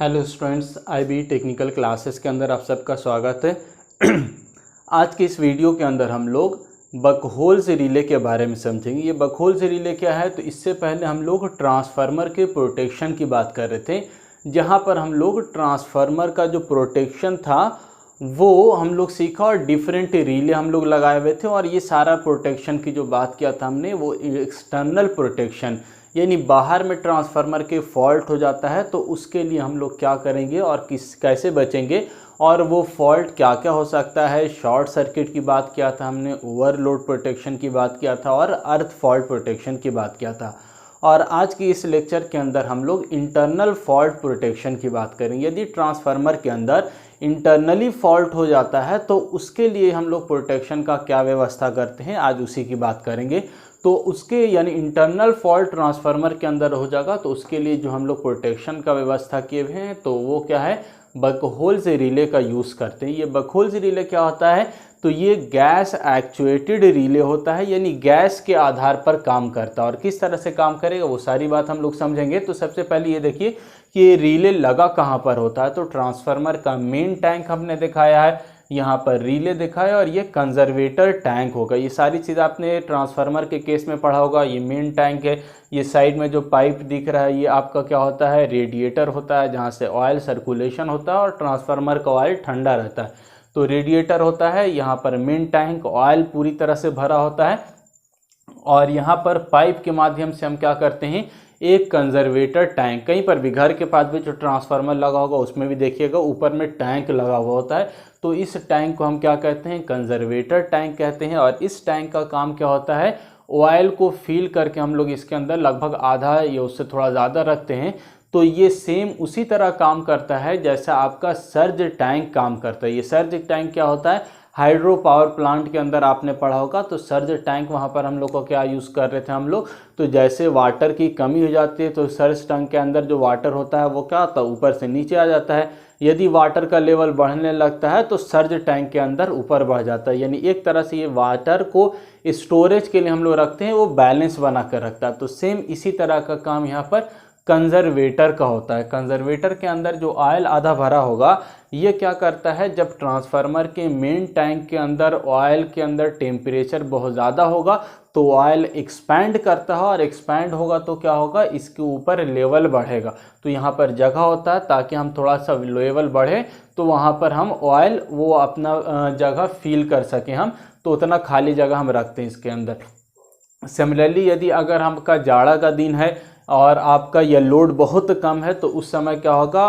Hello students, IB technical classes के अंदर आप सबका स्वागत है। आज के इस वीडियो के अंदर हम लोग बकहोल्स रिले के बारे में समझेंगे। ये बकहोल्स रिले क्या है, तो इससे पहले हम लोग ट्रांसफार्मर के प्रोटेक्शन की बात कर रहे थे, जहाँ पर हम लोग ट्रांसफार्मर का जो प्रोटेक्शन था वो हम लोग सीखा और डिफरेंट रिले हम लोग लगाए हुए थे। और ये सारा प्रोटेक्शन की जो बात किया था हमने, वो एक्सटर्नल प्रोटेक्शन, यानी बाहर में ट्रांसफार्मर के फॉल्ट हो जाता है तो उसके लिए हम लोग क्या करेंगे और कैसे बचेंगे, और वो फॉल्ट क्या क्या हो सकता है। शॉर्ट सर्किट की बात किया था हमने, ओवरलोड प्रोटेक्शन की बात किया था और अर्थ फॉल्ट प्रोटेक्शन की बात किया था। और आज की इस लेक्चर के अंदर हम लोग इंटरनल फॉल्ट प्रोटेक्शन की बात करेंगे। यदि ट्रांसफार्मर के अंदर इंटरनली फॉल्ट हो जाता है तो उसके लिए हम लोग प्रोटेक्शन का क्या व्यवस्था करते हैं, आज उसी की बात करेंगे। तो उसके यानी इंटरनल फॉल्ट ट्रांसफार्मर के अंदर हो जाएगा तो उसके लिए जो हम लोग प्रोटेक्शन का व्यवस्था किए हुए हैं तो वो क्या है, बकहोल्स रिले का यूज़ करते हैं। ये बकहोल्स रिले क्या होता है, तो ये गैस एक्चुएटेड रिले होता है, यानी गैस के आधार पर काम करता है। और किस तरह से काम करेगा वो सारी बात हम लोग समझेंगे। तो सबसे पहले ये देखिए कि ये रिले लगा कहाँ पर होता है, तो ट्रांसफार्मर का मेन टैंक हमने दिखाया है, यहाँ पर रिले दिखाया, और ये कंजर्वेटर टैंक होगा। ये सारी चीज़ आपने ट्रांसफार्मर के केस में पढ़ा होगा। ये मेन टैंक है, ये साइड में जो पाइप दिख रहा है ये आपका क्या होता है, रेडिएटर होता है, जहाँ से ऑयल सर्कुलेशन होता है और ट्रांसफार्मर का ऑयल ठंडा रहता है। तो रेडिएटर होता है, यहाँ पर मेन टैंक ऑयल पूरी तरह से भरा होता है, और यहाँ पर पाइप के माध्यम से हम क्या करते हैं, एक कंजर्वेटर टैंक, कहीं पर भी घर के पास भी जो ट्रांसफार्मर लगा होगा उसमें भी देखिएगा ऊपर में टैंक लगा हुआ होता है। तो इस टैंक को हम क्या कहते हैं, कंजर्वेटर टैंक कहते हैं। और इस टैंक का काम क्या होता है, ऑयल को फिल करके हम लोग इसके अंदर लगभग आधा या उससे थोड़ा ज़्यादा रखते हैं। तो ये सेम उसी तरह काम करता है जैसा आपका सर्ज टैंक काम करता है। ये सर्ज टैंक क्या होता है, हाइड्रो पावर प्लांट के अंदर आपने पढ़ा होगा। तो सर्ज टैंक वहाँ पर हम लोग को क्या यूज़ कर रहे थे हम लोग, तो जैसे वाटर की कमी हो जाती है तो सर्ज टैंक के अंदर जो वाटर होता है वो क्या होता है, ऊपर से नीचे आ जाता है। यदि वाटर का लेवल बढ़ने लगता है तो सर्ज टैंक के अंदर ऊपर बढ़ जाता है। यानी एक तरह से ये वाटर को स्टोरेज के लिए हम लोग रखते हैं, वो बैलेंस बना कर रखता है। तो सेम इसी तरह का काम यहाँ पर कंजर्वेटर का होता है। कंजर्वेटर के अंदर जो ऑयल आधा भरा होगा, ये क्या करता है, जब ट्रांसफार्मर के मेन टैंक के अंदर ऑयल के अंदर टेम्परेचर बहुत ज़्यादा होगा तो ऑयल एक्सपैंड करता है, और एक्सपैंड होगा तो क्या होगा, इसके ऊपर लेवल बढ़ेगा। तो यहाँ पर जगह होता है ताकि हम थोड़ा सा लेवल बढ़े तो वहाँ पर हम ऑयल वो अपना जगह फील कर सकें हम, तो उतना खाली जगह हम रखते हैं इसके अंदर। सिमिलरली यदि अगर हमका जाड़ा का दिन है और आपका ये लोड बहुत कम है तो उस समय क्या होगा,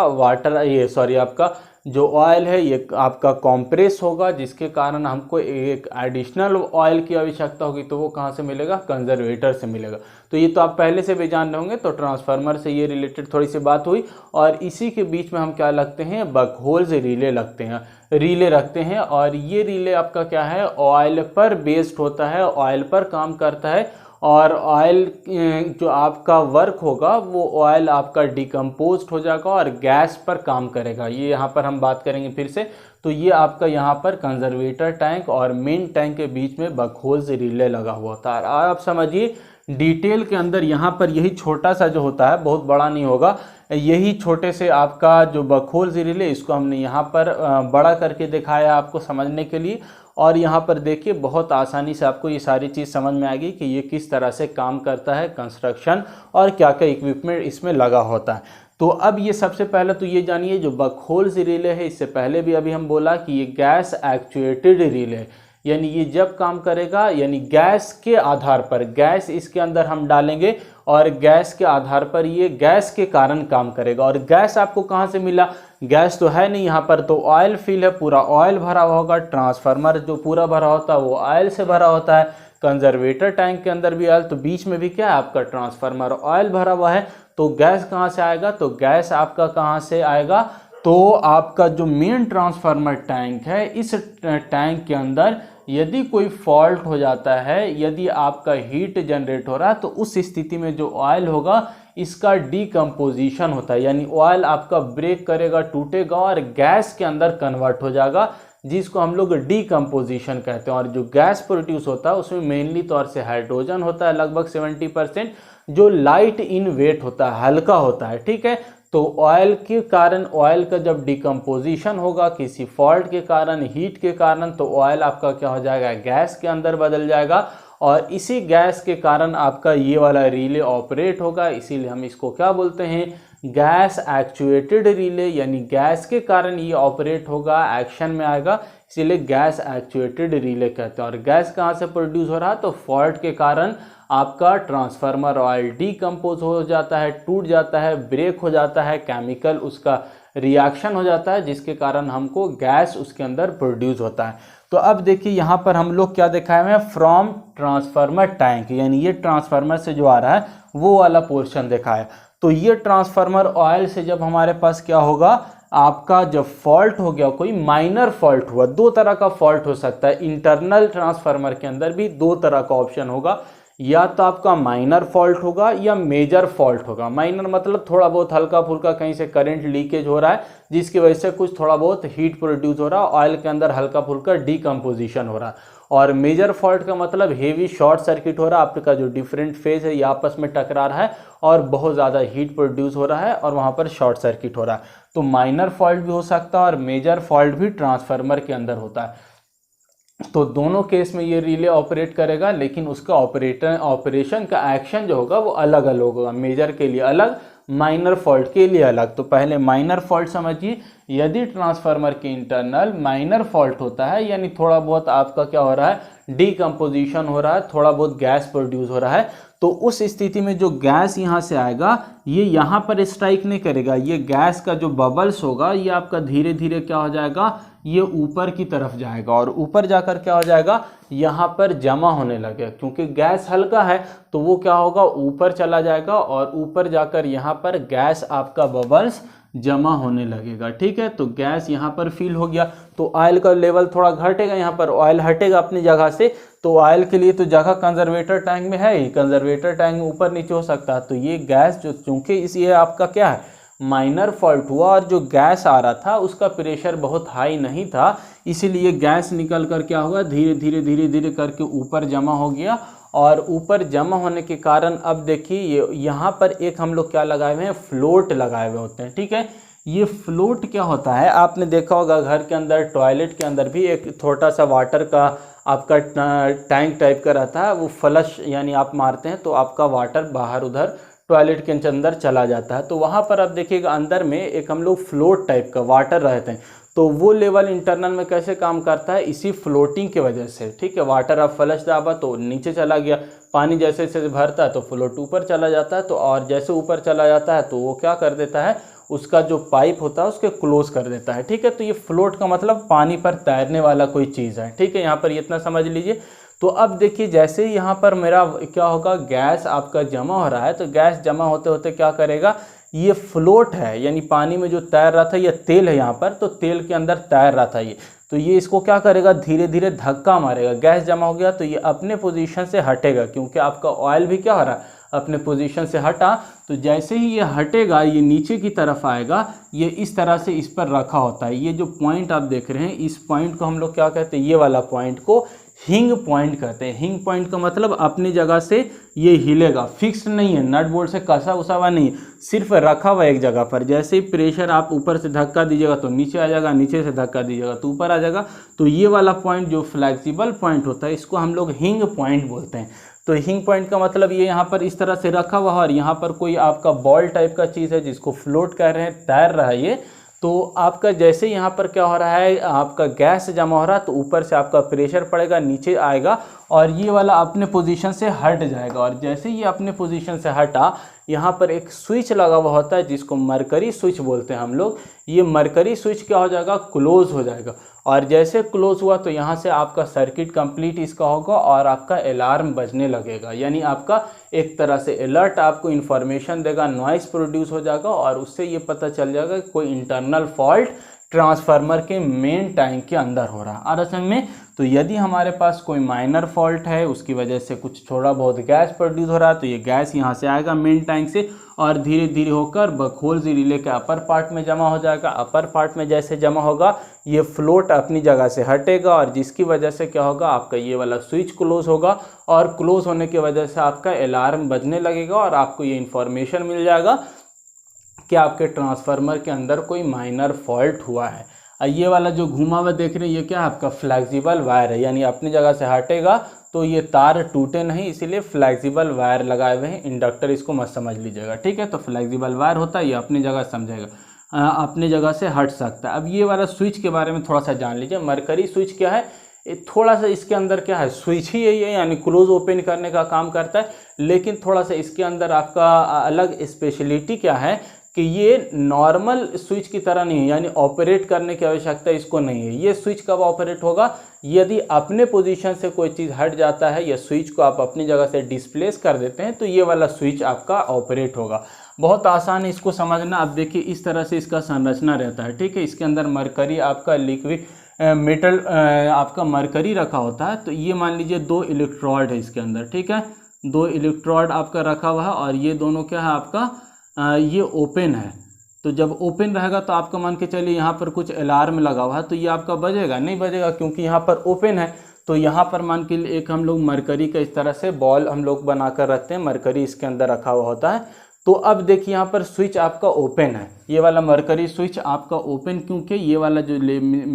आपका जो ऑयल है ये आपका कॉम्प्रेस होगा, जिसके कारण हमको एक एडिशनल ऑयल की आवश्यकता होगी। तो वो कहाँ से मिलेगा, कंजर्वेटर से मिलेगा। तो ये तो आप पहले से भी जान रहे होंगे। तो ट्रांसफार्मर से ये रिलेटेड थोड़ी सी बात हुई, और इसी के बीच में हम क्या लगते हैं, बकहोल्स रिले रखते हैं। और ये रिले आपका क्या है, ऑयल पर बेस्ड होता है, ऑयल पर काम करता है। और ऑयल जो आपका वर्क होगा वो ऑयल आपका डिकम्पोज हो जाएगा और गैस पर काम करेगा। ये यहाँ पर हम बात करेंगे फिर से। तो ये आपका यहाँ पर कंजर्वेटर टैंक और मेन टैंक के बीच में बकहोल्स रिले लगा हुआ था। और आप समझिए डिटेल के अंदर यहाँ पर यही छोटा सा जो होता है, बहुत बड़ा नहीं होगा, यही छोटे से आपका जो बकहोल्स रिले, इसको हमने यहाँ पर बड़ा करके दिखाया आपको समझने के लिए। और यहाँ पर देखिए बहुत आसानी से आपको ये सारी चीज़ समझ में आएगी कि ये किस तरह से काम करता है, कंस्ट्रक्शन और क्या क्या इक्विपमेंट इसमें लगा होता है। तो अब ये सबसे पहले तो ये जानिए, जो बकहोल्स रिले है, इससे पहले भी अभी हम बोला कि ये गैस एक्चुएटेड रिले है। यानी ये जब काम करेगा, यानी गैस के आधार पर, गैस इसके अंदर हम डालेंगे और गैस के आधार पर ये गैस के कारण काम करेगा। और गैस आपको कहाँ से मिला, गैस तो है नहीं यहाँ पर, तो ऑयल फिल है, पूरा ऑयल भरा हुआ होगा। ट्रांसफार्मर जो पूरा भरा होता है वो ऑयल से भरा होता है। कंजर्वेटर टैंक के अंदर भी ऑयल, तो बीच में भी क्या है, आपका ट्रांसफार्मर ऑयल भरा हुआ है। तो गैस कहाँ से आएगा, तो गैस आपका कहाँ से आएगा, तो आपका जो मेन ट्रांसफार्मर टैंक है, इस टैंक के अंदर यदि कोई फॉल्ट हो जाता है, यदि आपका हीट जनरेट हो रहा है, तो उस स्थिति में जो ऑयल होगा इसका डीकम्पोजिशन होता है। यानी ऑयल आपका ब्रेक करेगा, टूटेगा और गैस के अंदर कन्वर्ट हो जाएगा, जिसको हम लोग डीकम्पोजिशन कहते हैं। और जो गैस प्रोड्यूस होता है उसमें मेनली तौर से हाइड्रोजन होता है, लगभग 70%, जो लाइट इन वेट होता है, हल्का होता है। ठीक है, तो ऑयल के कारण, ऑयल का जब डिकम्पोजिशन होगा किसी फॉल्ट के कारण, हीट के कारण, तो ऑयल आपका क्या हो जाएगा, गैस के अंदर बदल जाएगा और इसी गैस के कारण आपका ये वाला रिले ऑपरेट होगा। इसीलिए हम इसको क्या बोलते हैं, गैस एक्चुएटेड रिले, यानी गैस के कारण ये ऑपरेट होगा, एक्शन में आएगा, इसीलिए गैस एक्चुएटेड रिले कहते हैं। और गैस कहाँ से प्रोड्यूस हो रहा है, तो फॉल्ट के कारण आपका ट्रांसफार्मर ऑयल डीकम्पोज हो जाता है, टूट जाता है, ब्रेक हो जाता है, केमिकल उसका रिएक्शन हो जाता है, जिसके कारण हमको गैस उसके अंदर प्रोड्यूस होता है। तो अब देखिए यहाँ पर हम लोग क्या दिखाए हुए हैं, फ्रॉम ट्रांसफार्मर टैंक, यानी ये ट्रांसफार्मर से जो आ रहा है वो वाला पोर्शन दिखा है। तो ये ट्रांसफार्मर ऑयल से जब हमारे पास क्या होगा, आपका जब फॉल्ट हो गया, कोई माइनर फॉल्ट हुआ, दो तरह का फॉल्ट हो सकता है इंटरनल ट्रांसफार्मर के अंदर भी, दो तरह का ऑप्शन होगा, या तो आपका माइनर फॉल्ट होगा या मेजर फॉल्ट होगा। माइनर मतलब थोड़ा बहुत हल्का फुल्का कहीं से करंट लीकेज हो रहा है जिसकी वजह से कुछ थोड़ा बहुत हीट प्रोड्यूस हो रहा है, ऑयल के अंदर हल्का फुल्का डीकम्पोजिशन हो रहा है। और मेजर फॉल्ट का मतलब हेवी शॉर्ट सर्किट हो रहा है, आपका जो डिफरेंट फेज है ये आपस में टकरा रहा है और बहुत ज़्यादा हीट प्रोड्यूस हो रहा है और वहाँ पर शॉर्ट सर्किट हो रहा है। तो माइनर फॉल्ट भी हो सकता है और मेजर फॉल्ट भी ट्रांसफार्मर के अंदर होता है। तो दोनों केस में ये रिले ऑपरेट करेगा, लेकिन उसका ऑपरेशन का एक्शन जो होगा वो अलग अलग होगा, मेजर के लिए अलग, माइनर फॉल्ट के लिए अलग। तो पहले माइनर फॉल्ट समझिए, यदि ट्रांसफार्मर के इंटरनल माइनर फॉल्ट होता है, यानी थोड़ा बहुत आपका क्या हो रहा है, डीकम्पोजिशन हो रहा है, थोड़ा बहुत गैस प्रोड्यूस हो रहा है, तो उस स्थिति में जो गैस यहाँ से आएगा ये यहाँ पर स्ट्राइक नहीं करेगा, ये गैस का जो बबल्स होगा ये आपका धीरे धीरे क्या हो जाएगा, ये ऊपर की तरफ जाएगा और ऊपर जाकर क्या हो जाएगा, यहाँ पर जमा होने लगेगा। क्योंकि गैस हल्का है तो वो क्या होगा, ऊपर चला जाएगा और ऊपर जाकर यहाँ पर गैस आपका बबल्स जमा होने लगेगा। ठीक है, तो गैस यहाँ पर फिल हो गया तो ऑयल का लेवल थोड़ा घटेगा, यहाँ पर ऑयल हटेगा अपनी जगह से। तो ऑयल के लिए तो जगह कंजर्वेटर टैंक में है ही, कंजर्वेटर टैंक में ऊपर नीचे हो सकता है। तो ये गैस जो, चूंकि इस ये आपका क्या है, माइनर फॉल्ट हुआ और जो गैस आ रहा था उसका प्रेशर बहुत हाई नहीं था, इसीलिए गैस निकल कर क्या होगा, धीरे धीरे धीरे धीरे करके ऊपर जमा हो गया। और ऊपर जमा होने के कारण अब देखिए यहाँ पर एक हम लोग क्या लगाए हुए हैं, फ्लोट लगाए हुए होते हैं। ठीक है, ये फ्लोट क्या होता है, आपने देखा होगा घर के अंदर टॉयलेट के अंदर भी एक छोटा सा वाटर का आपका टैंक टाइप का रहता है, वो फ्लश यानी आप मारते हैं तो आपका वाटर बाहर उधर टॉयलेट के अंदर चला जाता है। तो वहाँ पर आप देखिएगा अंदर में एक हम लोग फ्लोट टाइप का वाटर रहते हैं, तो वो लेवल इंटरनल में कैसे काम करता है, इसी फ्लोटिंग के वजह से। ठीक है, वाटर आप फ्लश दाबा तो नीचे चला गया, पानी जैसे जैसे भरता है तो फ्लोट ऊपर चला जाता है, तो और जैसे ऊपर चला जाता है तो वो क्या कर देता है, उसका जो पाइप होता है उसके क्लोज कर देता है। ठीक है, तो ये फ्लोट का मतलब पानी पर तैरने वाला कोई चीज़ है। ठीक है, यहाँ पर इतना समझ लीजिए। तो अब देखिए जैसे ही यहाँ पर मेरा क्या होगा, गैस आपका जमा हो रहा है, तो गैस जमा होते होते क्या करेगा, ये फ्लोट है यानी पानी में जो तैर रहा था, ये तेल है यहाँ पर, तो तेल के अंदर तैर रहा था ये, तो ये इसको क्या करेगा, धीरे धीरे धक्का मारेगा। गैस जमा हो गया तो ये अपने पोजीशन से हटेगा, क्योंकि आपका ऑयल भी क्या हो रहा है, अपने पोजीशन से हटा। तो जैसे ही ये हटेगा ये नीचे की तरफ आएगा, ये इस तरह से इस पर रखा होता है। ये जो पॉइंट आप देख रहे हैं, इस पॉइंट को हम लोग क्या कहते हैं, ये वाला पॉइंट को हिंग पॉइंट कहते हैं। हिंग पॉइंट का मतलब अपनी जगह से ये हिलेगा, फिक्स्ड नहीं है, नट बोल्ट से कसा उसा हुआ नहीं, सिर्फ रखा हुआ एक जगह पर। जैसे ही प्रेशर आप ऊपर से धक्का दीजिएगा तो नीचे आ जाएगा, नीचे से धक्का दीजिएगा तो ऊपर आ जाएगा। तो ये वाला पॉइंट जो फ्लेक्सिबल पॉइंट होता है, इसको हम लोग हिंग पॉइंट बोलते हैं। तो हिंग पॉइंट का मतलब ये यहाँ पर इस तरह से रखा हुआ है और यहाँ पर कोई आपका बॉल टाइप का चीज़ है जिसको फ्लोट कह रहे हैं, तैर रहा है ये। तो आपका जैसे यहाँ पर क्या हो रहा है, आपका गैस जमा हो रहा है, तो ऊपर से आपका प्रेशर पड़ेगा, नीचे आएगा और ये वाला अपने पोजीशन से हट जाएगा। और जैसे ये अपने पोजीशन से हटा, यहाँ पर एक स्विच लगा हुआ होता है जिसको मरकरी स्विच बोलते हैं हम लोग। ये मरकरी स्विच क्या हो जाएगा, क्लोज हो जाएगा। और जैसे क्लोज हुआ तो यहाँ से आपका सर्किट कंप्लीट इसका होगा और आपका अलार्म बजने लगेगा, यानी आपका एक तरह से अलर्ट आपको इन्फॉर्मेशन देगा, नॉइस प्रोड्यूस हो जाएगा और उससे ये पता चल जाएगा कि कोई इंटरनल फॉल्ट ट्रांसफार्मर के मेन टैंक के अंदर हो रहा है। और असल में तो यदि हमारे पास कोई माइनर फॉल्ट है, उसकी वजह से कुछ थोड़ा बहुत गैस प्रोड्यूस हो रहा है, तो ये गैस यहाँ से आएगा मेन टैंक से और धीरे धीरे होकर बकहोल्स रिले के अपर पार्ट में जमा हो जाएगा। अपर पार्ट में जैसे जमा होगा, ये फ्लोट अपनी जगह से हटेगा और जिसकी वजह से क्या होगा, आपका ये वाला स्विच क्लोज होगा और क्लोज होने की वजह से आपका अलार्म बजने लगेगा और आपको ये इन्फॉर्मेशन मिल जाएगा कि आपके ट्रांसफार्मर के अंदर कोई माइनर फॉल्ट हुआ है। ये वाला जो घुमा हुआ देख रहे हैं ये क्या है, आपका फ्लेक्सिबल वायर है, यानी अपनी जगह से हटेगा तो ये तार टूटे नहीं, इसीलिए फ्लेक्सिबल वायर लगाए हुए हैं। इंडक्टर इसको मत समझ लीजिएगा, ठीक है। तो फ्लेक्सिबल वायर होता है, ये अपनी जगह समझेगा, अपनी जगह से हट सकता है। अब ये वाला स्विच के बारे में थोड़ा सा जान लीजिए। मरकरी स्विच क्या है, थोड़ा सा इसके अंदर क्या है, स्विच ही यही है, यानी क्लोज ओपन करने का काम करता है, लेकिन थोड़ा सा इसके अंदर आपका अलग स्पेशलिटी क्या है कि ये नॉर्मल स्विच की तरह नहीं है, यानी ऑपरेट करने की आवश्यकता इसको नहीं है। ये स्विच कब ऑपरेट होगा, यदि अपने पोजीशन से कोई चीज़ हट जाता है या स्विच को आप अपनी जगह से डिस्प्लेस कर देते हैं तो ये वाला स्विच आपका ऑपरेट होगा। बहुत आसान है इसको समझना। अब देखिए इस तरह से इसका संरचना रहता है, ठीक है। इसके अंदर मरकरी आपका लिक्विड मेटल आपका मरकरी रखा होता है। तो ये मान लीजिए 2 इलेक्ट्रोड है इसके अंदर, ठीक है। 2 इलेक्ट्रोड आपका रखा हुआ है और ये दोनों क्या है आपका ये ओपन है। तो जब ओपन रहेगा तो आपका मान के चलिए यहाँ पर कुछ अलार्म लगा हुआ है तो ये आपका बजेगा नहीं, बजेगा क्योंकि यहाँ पर ओपन है। तो यहाँ पर मान के लिए एक हम लोग मरकरी का इस तरह से बॉल हम लोग बनाकर रखते हैं, मरकरी इसके अंदर रखा हुआ होता है। तो अब देखिए यहाँ पर स्विच आपका ओपन है, ये वाला मरकरी स्विच आपका ओपन, क्योंकि ये वाला जो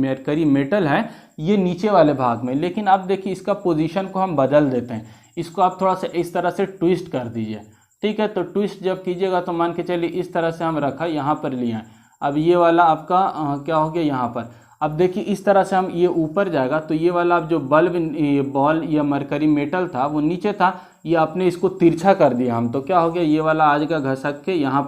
मरकरी मेटल है ये नीचे वाले भाग में। लेकिन अब देखिए इसका पोजीशन को हम बदल देते हैं, इसको आप थोड़ा सा इस तरह से ट्विस्ट कर दीजिए, ठीक है। तो ट्विस्ट जब कीजिएगा तो मान के चलिए इस तरह से हम रखा यहाँ पर लिया। अब ये वाला आपका क्या हो गया यहाँ पर। अब देखिए इस तरह से हम ये ऊपर जाएगा तो ये वाला अब जो बॉल या मरकरी मेटल था वो नीचे था, ये आपने इसको तिरछा कर दिया हम, तो क्या हो गया ये वाला आज का घसक के यहाँ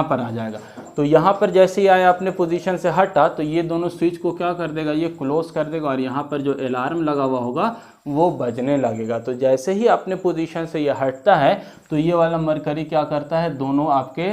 पर आ जाएगा। तो यहाँ पर जैसे ही आया अपने पोजीशन से हटा तो ये दोनों स्विच को क्या कर देगा, ये क्लोज कर देगा और यहाँ पर जो अलार्म लगा हुआ होगा वो बजने लगेगा। तो जैसे ही अपने पोजीशन से ये हटता है तो ये वाला मरकरी क्या करता है, दोनों आपके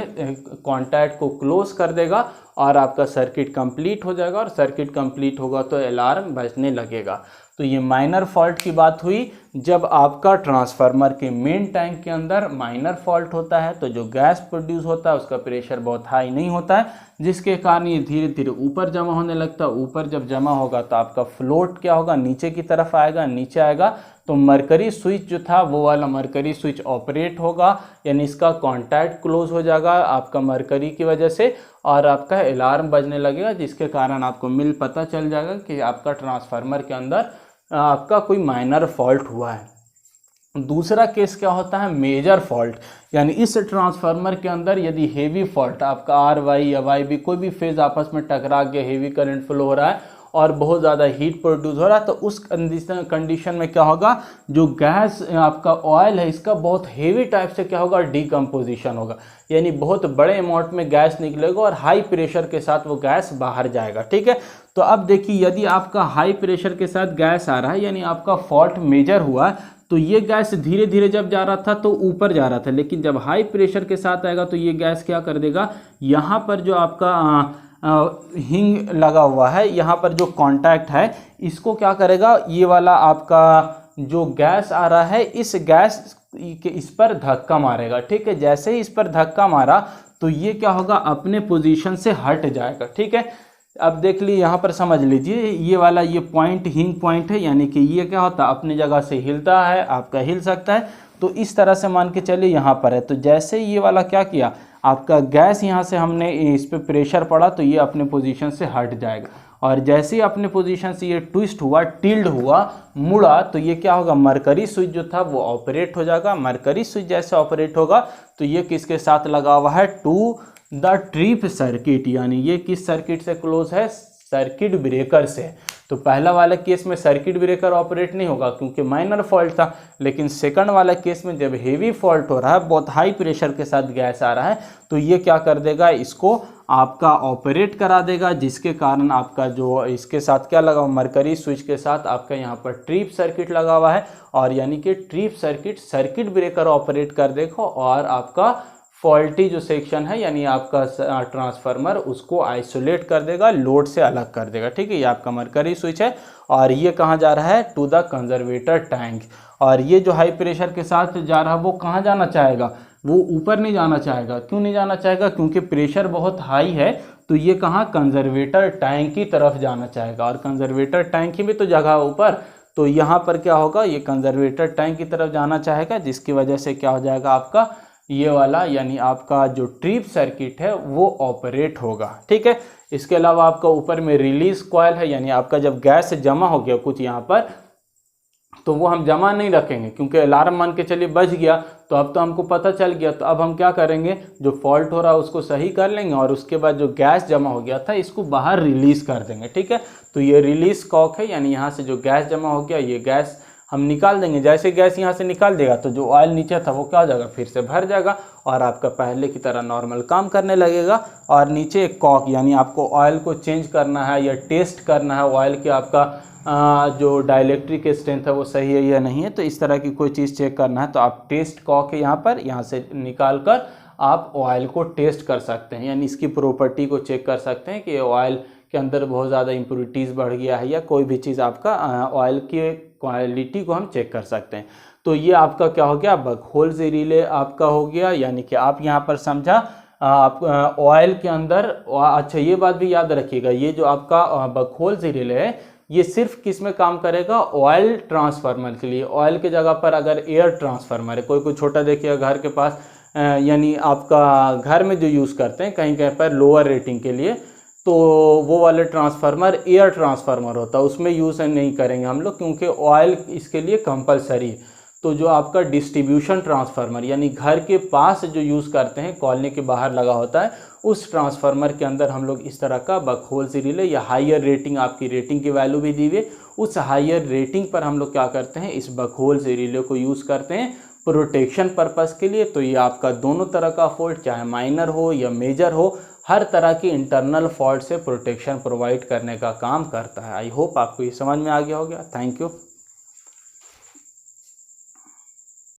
कॉन्टैक्ट को क्लोज कर देगा और आपका सर्किट कंप्लीट हो जाएगा। और सर्किट कंप्लीट होगा तो अलार्म बजने लगेगा। तो ये माइनर फॉल्ट की बात हुई जब आपका ट्रांसफार्मर के मेन टैंक के अंदर माइनर फॉल्ट होता है, तो जो गैस प्रोड्यूस होता है उसका प्रेशर बहुत हाई नहीं होता है, जिसके कारण ये धीरे धीरे ऊपर जमा होने लगता है। ऊपर जब जमा होगा तो आपका फ्लोट क्या होगा, नीचे की तरफ आएगा, नीचे आएगा तो मरकरी स्विच जो था वो वाला मरकरी स्विच ऑपरेट होगा, यानी इसका कॉन्टैक्ट क्लोज हो जाएगा आपका मरकरी की वजह से और आपका अलार्म बजने लगेगा, जिसके कारण आपको पता चल जाएगा कि आपका ट्रांसफार्मर के अंदर आपका कोई माइनर फॉल्ट हुआ है। दूसरा केस क्या होता है, मेजर फॉल्ट, यानी इस ट्रांसफार्मर के अंदर यदि हेवी फॉल्ट आपका आर वाई या वाई बी कोई भी फेज आपस में टकरा के हेवी करंट फ्लो हो रहा है और बहुत ज़्यादा हीट प्रोड्यूस हो रहा है, तो उस कंडीशन में क्या होगा, जो गैस आपका ऑयल है इसका बहुत हेवी टाइप से क्या होगा, डिकम्पोजिशन होगा, यानी बहुत बड़े अमाउंट में गैस निकलेगा और हाई प्रेशर के साथ वो गैस बाहर जाएगा, ठीक है। तो अब देखिए यदि आपका हाई प्रेशर के साथ गैस आ रहा है यानी आपका फॉल्ट मेजर हुआ, तो ये गैस धीरे धीरे जब जा रहा था तो ऊपर जा रहा था, लेकिन जब हाई प्रेशर के साथ आएगा तो ये गैस क्या कर देगा, यहाँ पर जो आपका हिंग लगा हुआ है, यहाँ पर जो कांटेक्ट है इसको क्या करेगा, ये वाला आपका जो गैस आ रहा है इस गैस के इस पर धक्का मारेगा, ठीक है। जैसे ही इस पर धक्का मारा तो ये क्या होगा, अपने पोजीशन से हट जाएगा, ठीक है। अब देख लीजिए यहाँ पर समझ लीजिए ये वाला ये पॉइंट हिंग पॉइंट है, यानी कि ये क्या होता है, अपनी जगह से हिलता है, आपका हिल सकता है। तो इस तरह से मान के चलिए यहाँ पर है, तो जैसे ये वाला क्या किया, आपका गैस यहाँ से हमने इस पर प्रेशर पड़ा तो ये अपने पोजीशन से हट जाएगा, और जैसे ही अपने पोजीशन से ये ट्विस्ट हुआ, टिल्ड हुआ, मुड़ा, तो ये क्या होगा, मरकरी स्विच जो था वो ऑपरेट हो जाएगा। मरकरी स्विच जैसे ऑपरेट होगा तो ये किसके साथ लगा हुआ है, टू द ट्रिप सर्किट, यानी ये किस सर्किट से क्लोज है, सर्किट ब्रेकर से। तो पहला वाला केस में सर्किट ब्रेकर ऑपरेट नहीं होगा क्योंकि माइनर फॉल्ट था, लेकिन सेकंड वाला केस में जब हेवी फॉल्ट हो रहा है, बहुत हाई प्रेशर के साथ गैस आ रहा है, तो ये क्या कर देगा, इसको आपका ऑपरेट करा देगा, जिसके कारण आपका जो इसके साथ क्या लगा हुआ, मरकरी स्विच के साथ आपका यहाँ पर ट्रिप सर्किट लगा हुआ है, और यानी कि trip circuit circuit breaker operate कर देगा और आपका फॉल्टी जो सेक्शन है यानी आपका ट्रांसफार्मर उसको आइसोलेट कर देगा, लोड से अलग कर देगा, ठीक है। ये आपका मरकरी स्विच है और ये कहाँ जा रहा है, टू द कंजर्वेटर टैंक। और ये जो हाई प्रेशर के साथ जा रहा है वो कहाँ जाना चाहेगा, वो ऊपर नहीं जाना चाहेगा। क्यों नहीं जाना चाहेगा, क्योंकि प्रेशर बहुत हाई है, तो ये कहाँ, कंजर्वेटर टैंक की तरफ जाना चाहेगा, और कंजर्वेटर टैंक की भी तो जगह ऊपर, तो यहाँ पर क्या होगा, ये कंजर्वेटर टैंक की तरफ जाना चाहेगा, जिसकी वजह से क्या हो जाएगा, आपका ये वाला यानी आपका जो ट्रिप सर्किट है वो ऑपरेट होगा। ठीक है, इसके अलावा आपका ऊपर में रिलीज कॉइल है, यानी आपका जब गैस जमा हो गया कुछ यहाँ पर, तो वो हम जमा नहीं रखेंगे क्योंकि अलार्म मान के चलिए बज गया, तो अब तो हमको पता चल गया, तो अब हम क्या करेंगे, जो फॉल्ट हो रहा है उसको सही कर लेंगे और उसके बाद जो गैस जमा हो गया था इसको बाहर रिलीज कर देंगे। ठीक है, तो ये रिलीज कॉक है, यानी यहाँ से जो गैस जमा हो गया ये गैस हम निकाल देंगे। जैसे गैस यहाँ से निकाल देगा तो जो ऑयल नीचे था वो क्या हो जाएगा, फिर से भर जाएगा और आपका पहले की तरह नॉर्मल काम करने लगेगा। और नीचे एक कॉक, यानी आपको ऑयल को चेंज करना है या टेस्ट करना है ऑयल के आपका जो डाइलेक्ट्रिक स्ट्रेंथ है वो सही है या नहीं है, तो इस तरह की कोई चीज़ चेक करना है तो आप टेस्ट कॉक है यहाँ पर, यहाँ से निकाल कर आप ऑयल को टेस्ट कर सकते हैं, यानी इसकी प्रॉपर्टी को चेक कर सकते हैं कि ऑयल के अंदर बहुत ज़्यादा इम्प्योरिटीज़ बढ़ गया है या कोई भी चीज़ आपका ऑयल की क्वालिटी को हम चेक कर सकते हैं। तो ये आपका क्या हो गया, बकहोल्स रिले आपका हो गया, यानी कि आप यहाँ पर समझा आप ऑयल के अंदर। अच्छा ये बात भी याद रखिएगा, ये जो आपका बकहोल्स रिले है ये सिर्फ किस में काम करेगा, ऑयल ट्रांसफार्मर के लिए। ऑयल के जगह पर अगर एयर ट्रांसफार्मर है, कोई छोटा देखिएगा घर के पास, यानी आपका घर में जो यूज़ करते हैं कहीं कहीं पर लोअर रेटिंग के लिए, तो वो वाले ट्रांसफार्मर एयर ट्रांसफार्मर होता है, उसमें यूज़ नहीं करेंगे हम लोग क्योंकि ऑयल इसके लिए कंपलसरी है। तो जो आपका डिस्ट्रीब्यूशन ट्रांसफार्मर यानी घर के पास जो यूज़ करते हैं, कॉलोनी के बाहर लगा होता है, उस ट्रांसफार्मर के अंदर हम लोग इस तरह का बकहोल्स रिले या हायर रेटिंग, आपकी रेटिंग की वैल्यू भी दी हुई, उस हायर रेटिंग पर हम लोग क्या करते हैं, इस बकहोल्स रिले को यूज़ करते हैं प्रोटेक्शन पर्पस के लिए। तो ये आपका दोनों तरह का फॉल्ट, चाहे माइनर हो या मेजर हो, हर तरह की इंटरनल फॉल्ट से प्रोटेक्शन प्रोवाइड करने का काम करता है। आई होप आपको ये समझ में आ गया होगा। Thank you.